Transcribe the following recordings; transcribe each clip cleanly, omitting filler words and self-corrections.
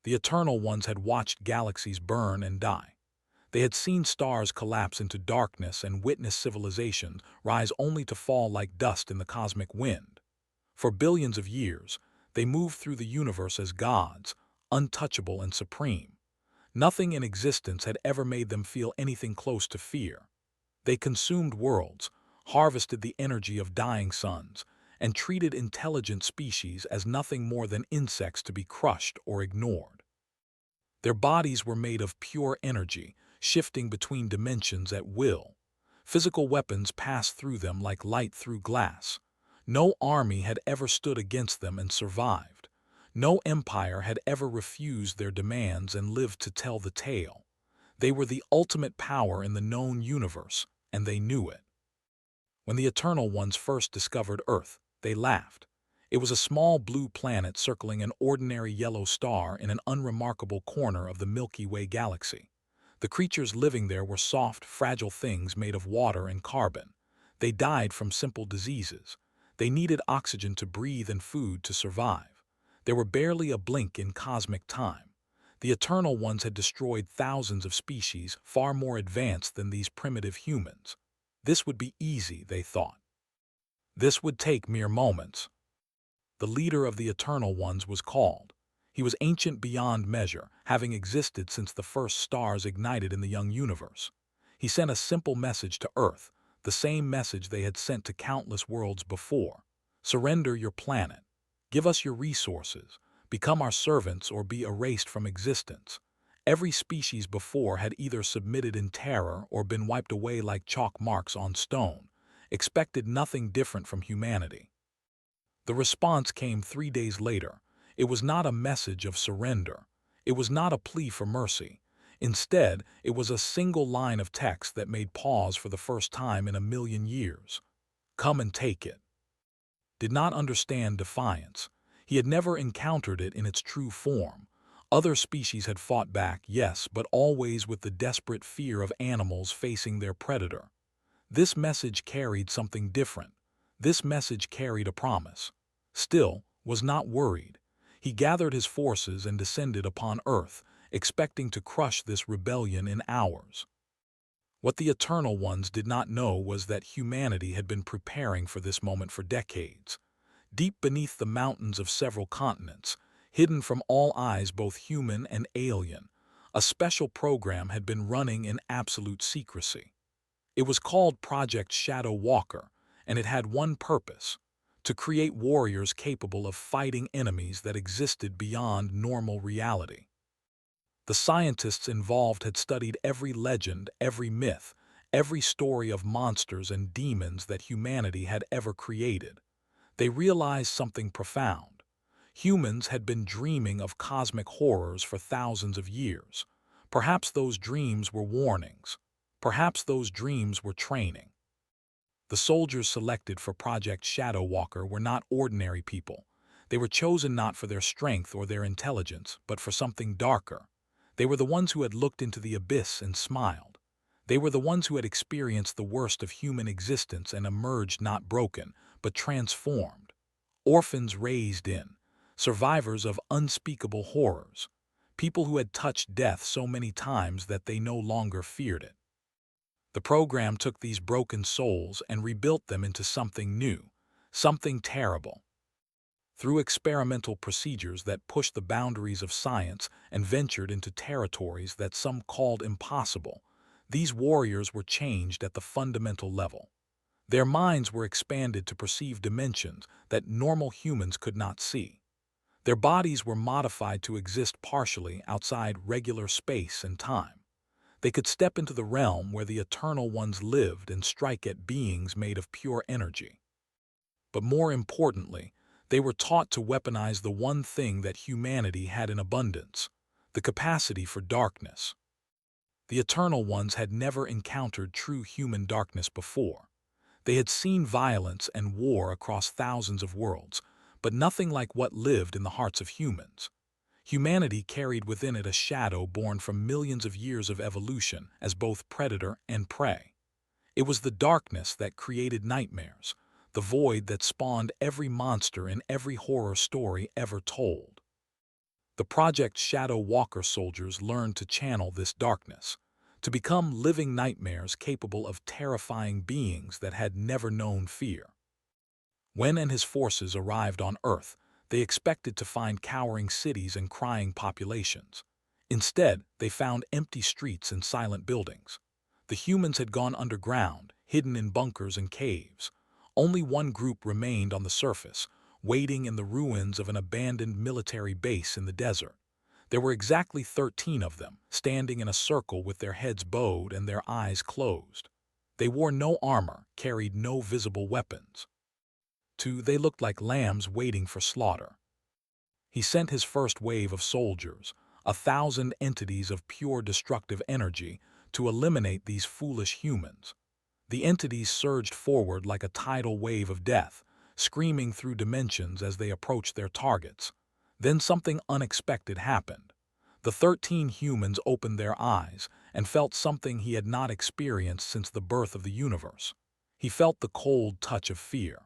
The Eternal Ones had watched galaxies burn and die. They had seen stars collapse into darkness and witnessed civilizations rise only to fall like dust in the cosmic wind. For billions of years, they moved through the universe as gods, untouchable and supreme. Nothing in existence had ever made them feel anything close to fear. They consumed worlds, harvested the energy of dying suns, and treated intelligent species as nothing more than insects to be crushed or ignored. Their bodies were made of pure energy, shifting between dimensions at will. Physical weapons passed through them like light through glass. No army had ever stood against them and survived. No empire had ever refused their demands and lived to tell the tale. They were the ultimate power in the known universe, and they knew it. When the Eternal Ones first discovered Earth, they laughed. It was a small blue planet circling an ordinary yellow star in an unremarkable corner of the Milky Way galaxy. The creatures living there were soft, fragile things made of water and carbon. They died from simple diseases. They needed oxygen to breathe and food to survive. They were barely a blink in cosmic time. The Eternal Ones had destroyed thousands of species far more advanced than these primitive humans. This would be easy, they thought. This would take mere moments. The leader of the Eternal Ones was called. He was ancient beyond measure, having existed since the first stars ignited in the young universe. He sent a simple message to Earth, the same message they had sent to countless worlds before. Surrender your planet. Give us your resources. Become our servants or be erased from existence. Every species before had either submitted in terror or been wiped away like chalk marks on stone, expected nothing different from humanity. The response came 3 days later. It was not a message of surrender. It was not a plea for mercy. Instead, it was a single line of text that made pause for the first time in a million years. Come and take it. Did not understand defiance. He had never encountered it in its true form. Other species had fought back, yes, but always with the desperate fear of animals facing their predator. This message carried something different. This message carried a promise. Still, was not worried. He gathered his forces and descended upon Earth, expecting to crush this rebellion in hours. What the Eternal Ones did not know was that humanity had been preparing for this moment for decades. Deep beneath the mountains of several continents, hidden from all eyes both human and alien, a special program had been running in absolute secrecy. It was called Project Shadow Walker, and it had one purpose: to create warriors capable of fighting enemies that existed beyond normal reality. The scientists involved had studied every legend, every myth, every story of monsters and demons that humanity had ever created. They realized something profound. Humans had been dreaming of cosmic horrors for thousands of years. Perhaps those dreams were warnings. Perhaps those dreams were training. The soldiers selected for Project Shadow Walker were not ordinary people. They were chosen not for their strength or their intelligence, but for something darker. They were the ones who had looked into the abyss and smiled. They were the ones who had experienced the worst of human existence and emerged not broken, but transformed. Orphans raised in, survivors of unspeakable horrors, people who had touched death so many times that they no longer feared it. The program took these broken souls and rebuilt them into something new, something terrible. Through experimental procedures that pushed the boundaries of science and ventured into territories that some called impossible, these warriors were changed at the fundamental level. Their minds were expanded to perceive dimensions that normal humans could not see. Their bodies were modified to exist partially outside regular space and time. They could step into the realm where the Eternal Ones lived and strike at beings made of pure energy. But more importantly, they were taught to weaponize the one thing that humanity had in abundance: the capacity for darkness. The Eternal Ones had never encountered true human darkness before. They had seen violence and war across thousands of worlds, but nothing like what lived in the hearts of humans. Humanity carried within it a shadow born from millions of years of evolution as both predator and prey. It was the darkness that created nightmares, the void that spawned every monster in every horror story ever told. The Project Shadow Walker soldiers learned to channel this darkness, to become living nightmares capable of terrifying beings that had never known fear. When and his forces arrived on Earth, they expected to find cowering cities and crying populations. Instead, they found empty streets and silent buildings. The humans had gone underground, hidden in bunkers and caves. Only one group remained on the surface, waiting in the ruins of an abandoned military base in the desert. There were exactly 13 of them, standing in a circle with their heads bowed and their eyes closed. They wore no armor, carried no visible weapons. They looked like lambs waiting for slaughter. He sent his first wave of soldiers, 1,000 entities of pure destructive energy, to eliminate these foolish humans. The entities surged forward like a tidal wave of death, screaming through dimensions as they approached their targets. Then something unexpected happened. The 13 humans opened their eyes and felt something he had not experienced since the birth of the universe. He felt the cold touch of fear.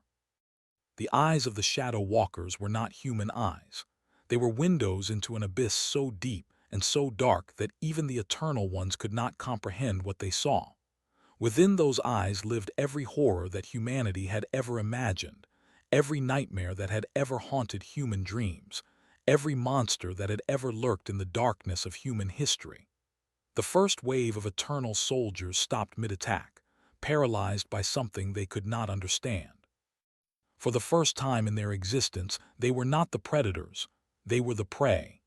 The eyes of the Shadow Walkers were not human eyes. They were windows into an abyss so deep and so dark that even the Eternal Ones could not comprehend what they saw. Within those eyes lived every horror that humanity had ever imagined, every nightmare that had ever haunted human dreams, every monster that had ever lurked in the darkness of human history. The first wave of Eternal soldiers stopped mid-attack, paralyzed by something they could not understand. For the first time in their existence, they were not the predators, they were the prey.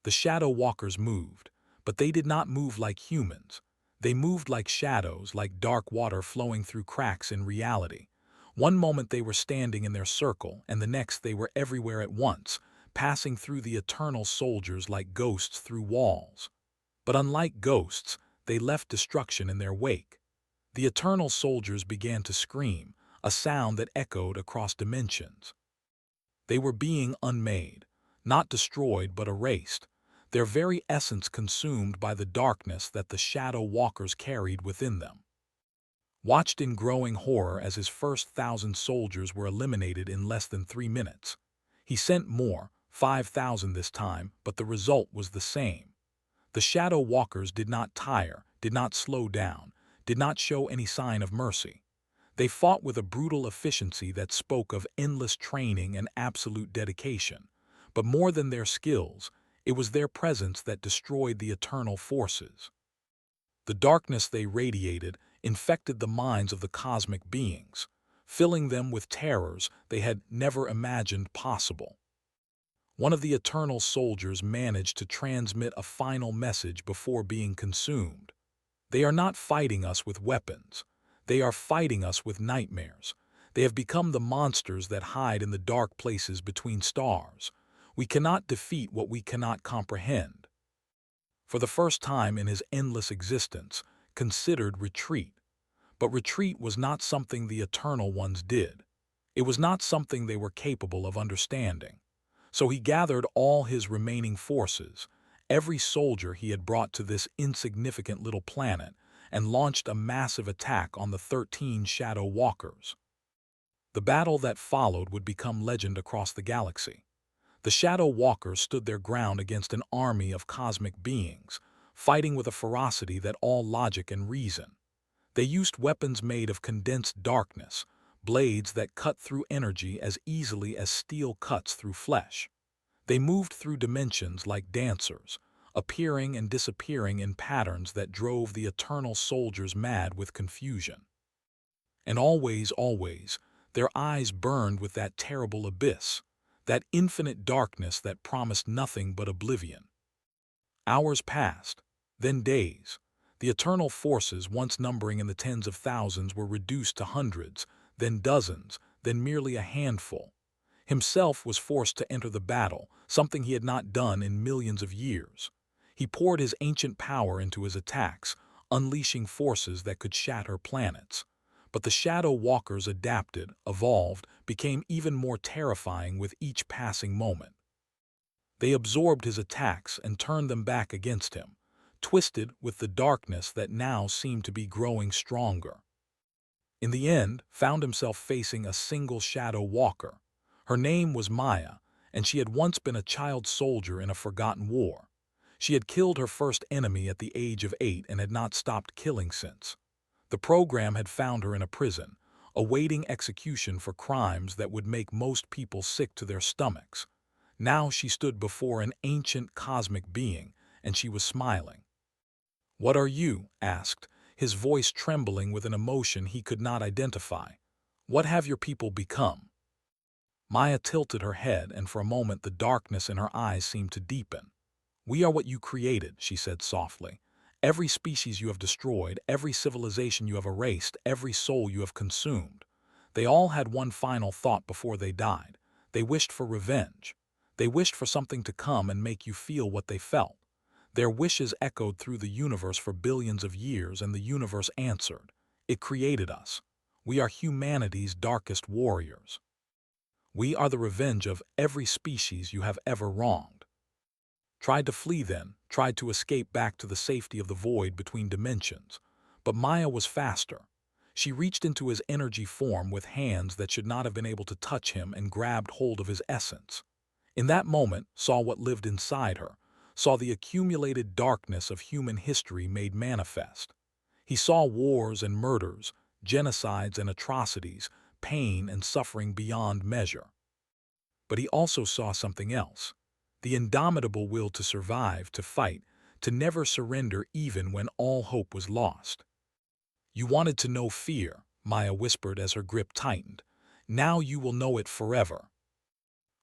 The Shadow Walkers moved, but they did not move like humans. They moved like shadows, like dark water flowing through cracks in reality. One moment they were standing in their circle, and the next they were everywhere at once, passing through the Eternal soldiers like ghosts through walls. But unlike ghosts, they left destruction in their wake. The Eternal soldiers began to scream, a sound that echoed across dimensions. They were being unmade, not destroyed but erased, their very essence consumed by the darkness that the Shadow Walkers carried within them. Watched in growing horror as his first 1,000 soldiers were eliminated in less than 3 minutes. He sent more, 5,000 this time, but the result was the same. The Shadow Walkers did not tire, did not slow down, did not show any sign of mercy. They fought with a brutal efficiency that spoke of endless training and absolute dedication. But more than their skills, it was their presence that destroyed the eternal forces. The darkness they radiated infected the minds of the cosmic beings, filling them with terrors they had never imagined possible. One of the eternal soldiers managed to transmit a final message before being consumed. They are not fighting us with weapons. They are fighting us with nightmares. They have become the monsters that hide in the dark places between stars. We cannot defeat what we cannot comprehend. For the first time in his endless existence, considered retreat. But retreat was not something the Eternal Ones did. It was not something they were capable of understanding. So he gathered all his remaining forces, every soldier he had brought to this insignificant little planet, and launched a massive attack on the 13 Shadow Walkers. The battle that followed would become legend across the galaxy. The Shadow Walkers stood their ground against an army of cosmic beings, fighting with a ferocity that all logic and reason. They used weapons made of condensed darkness, blades that cut through energy as easily as steel cuts through flesh. They moved through dimensions like dancers, appearing and disappearing in patterns that drove the eternal soldiers mad with confusion. And always, their eyes burned with that terrible abyss, that infinite darkness that promised nothing but oblivion. Hours passed, then days. The eternal forces, once numbering in the tens of thousands, were reduced to hundreds, then dozens, then merely a handful. Himself was forced to enter the battle, something he had not done in millions of years. He poured his ancient power into his attacks, unleashing forces that could shatter planets. But the Shadow Walkers adapted, evolved, became even more terrifying with each passing moment. They absorbed his attacks and turned them back against him, twisted with the darkness that now seemed to be growing stronger. In the end, found himself facing a single Shadow Walker. Her name was Maya, and she had once been a child soldier in a forgotten war. She had killed her first enemy at the age of 8 and had not stopped killing since. The program had found her in a prison, awaiting execution for crimes that would make most people sick to their stomachs. Now she stood before an ancient cosmic being, and she was smiling. "What are you?" asked, his voice trembling with an emotion he could not identify. "What have your people become?" Maya tilted her head, and for a moment the darkness in her eyes seemed to deepen. "We are what you created," she said softly. "Every species you have destroyed, every civilization you have erased, every soul you have consumed. They all had one final thought before they died. They wished for revenge. They wished for something to come and make you feel what they felt. Their wishes echoed through the universe for billions of years, and the universe answered. It created us. We are humanity's darkest warriors. We are the revenge of every species you have ever wronged." Tried to flee then, tried to escape back to the safety of the void between dimensions. But Maya was faster. She reached into his energy form with hands that should not have been able to touch him and grabbed hold of his essence. In that moment, saw what lived inside her, saw the accumulated darkness of human history made manifest. He saw wars and murders, genocides and atrocities, pain and suffering beyond measure. But he also saw something else. The indomitable will to survive, to fight, to never surrender even when all hope was lost. "You wanted to know fear," Maya whispered as her grip tightened. "Now you will know it forever."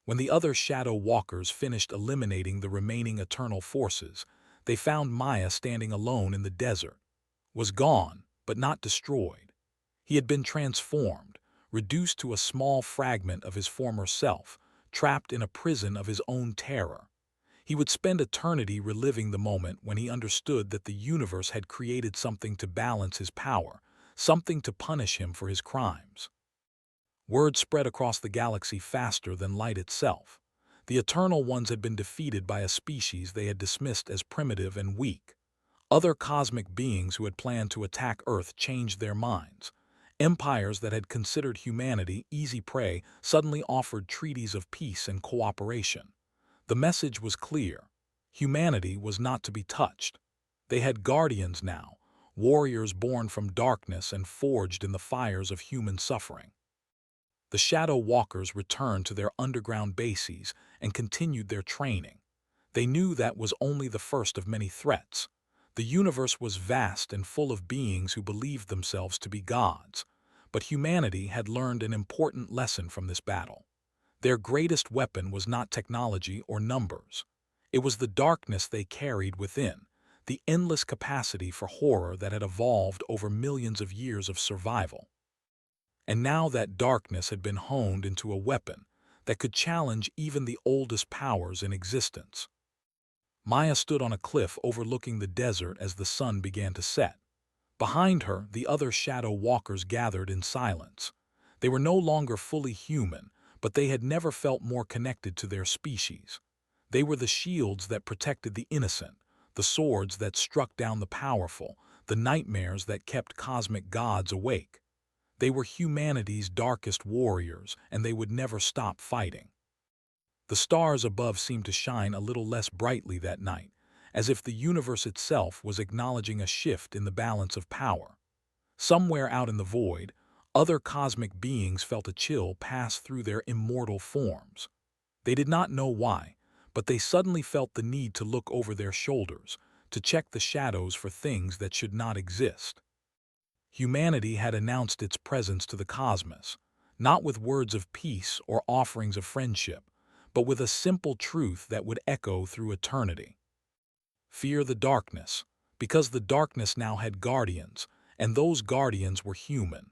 When the other shadow walkers finished eliminating the remaining eternal forces, they found Maya standing alone in the desert. Was gone, but not destroyed. He had been transformed, reduced to a small fragment of his former self, trapped in a prison of his own terror. He would spend eternity reliving the moment when he understood that the universe had created something to balance his power, something to punish him for his crimes. Word spread across the galaxy faster than light itself. The Eternal Ones had been defeated by a species they had dismissed as primitive and weak. Other cosmic beings who had planned to attack Earth changed their minds. Empires that had considered humanity easy prey suddenly offered treaties of peace and cooperation. The message was clear. Humanity was not to be touched. They had guardians now, warriors born from darkness and forged in the fires of human suffering. The Shadow Walkers returned to their underground bases and continued their training. They knew that was only the first of many threats. The universe was vast and full of beings who believed themselves to be gods. But humanity had learned an important lesson from this battle. Their greatest weapon was not technology or numbers. It was the darkness they carried within, the endless capacity for horror that had evolved over millions of years of survival. And now that darkness had been honed into a weapon that could challenge even the oldest powers in existence. Maya stood on a cliff overlooking the desert as the sun began to set. Behind her, the other shadow walkers gathered in silence. They were no longer fully human, but they had never felt more connected to their species. They were the shields that protected the innocent, the swords that struck down the powerful, the nightmares that kept cosmic gods awake. They were humanity's darkest warriors, and they would never stop fighting. The stars above seemed to shine a little less brightly that night, as if the universe itself was acknowledging a shift in the balance of power. Somewhere out in the void, other cosmic beings felt a chill pass through their immortal forms. They did not know why, but they suddenly felt the need to look over their shoulders, to check the shadows for things that should not exist. Humanity had announced its presence to the cosmos, not with words of peace or offerings of friendship, but with a simple truth that would echo through eternity. Fear the darkness, because the darkness now had guardians, and those guardians were human.